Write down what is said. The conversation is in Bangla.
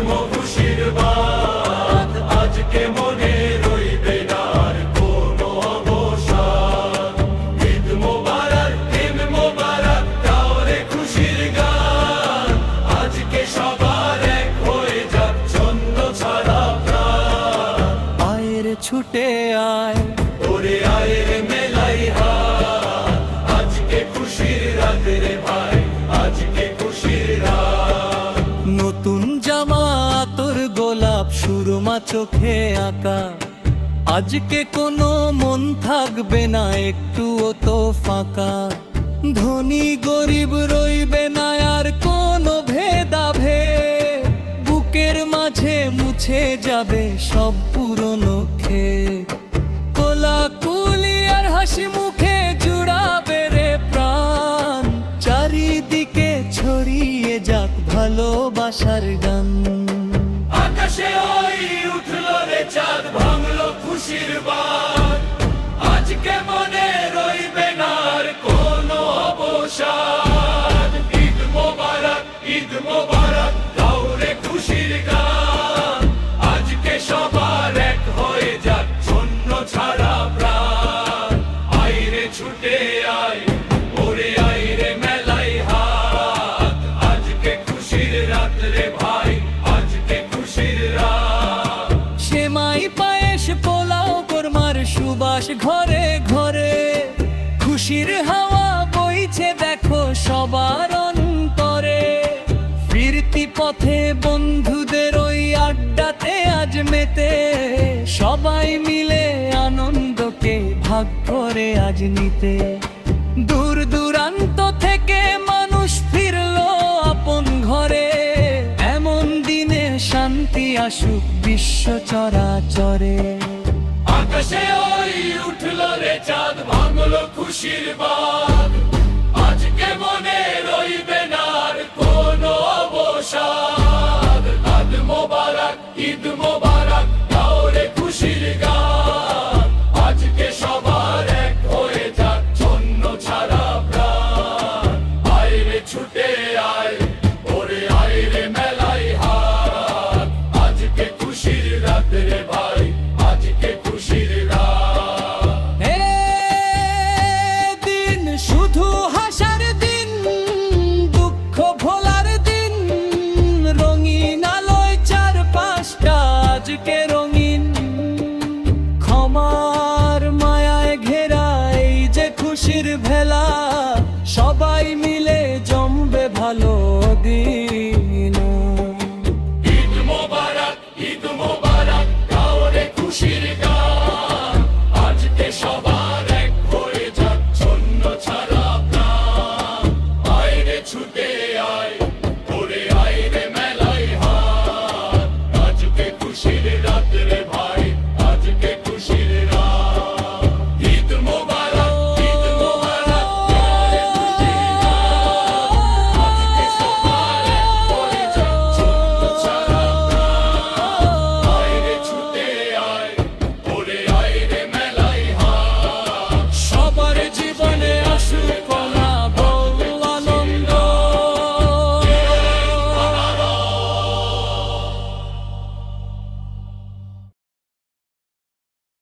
খুশির বাত, আজকে মনে রইবে না আর কোনো অবসাদ। ঈদ মোবারক, ঈদ মোবারক, গাও রে খুশির গান, আজকে সবার এক হয়ে যাক ছন্দ ছাড়া প্রাণ। আয় রে ছুটে আয়, ওরে আয় রে মেলাই হাত, আজকে খুশির রাত রে ভাই, আজকে খুশির রাত। নতুন জামা তোর গোলাপ সুরমা চোখে আঁকা, আজকে কোনো মন থাকবে না একটুও তো ফাঁকা। ধনী গরিব রইবে না আর কোনো ভেদাভেদ, বুকের মাঝে মুছে যাবে সব পুরনো খেদ। কোলাকুলি আর হাসি মুখে জুড়াবে রে প্রাণ, চারিদিকে ছড়িয়ে যাক ভালোবাসার গান। আকাশে ওই উঠলো রে চাঁদ, ভাঙলো খুশির বান, আজকে মনে রইবে না আর কোনো অবসাদ। ঈদ মোবারক, ঈদ মোবারক, গাও রে খুশির গান, আজকে সবার এক হয়ে যাক ছন্ন ছাড়া প্রাণ। আয় রে ছুটে আয়, ওরে আয় রে মেলাই হাত, আজকে খুশির রাত রে ভাই, আজকে খুশির রাত। সেমাই পায়েস পোলাও কোরমার সুবাস ঘরে ঘরে, খুশির হাওয়া বইছে দেখো সবার অন্তরে। ফিরতি পথে বন্ধুদের ওই আড্ডাতে আজ মেতে, সবাই মিলে আনন্দকে ভাগ করে আজ নিতে। দূর দূরান্ত থেকে মানুষ ফিরলো আপন ঘরে, এমন দিনে শান্তি আসুক বিশ্ব চরাচরে। আকাশে ওই উঠলো রে চাঁদ, ভাঙলো খুশির বাঁধ, আজকে মনে রইবে না আর কোনো অবসাদ।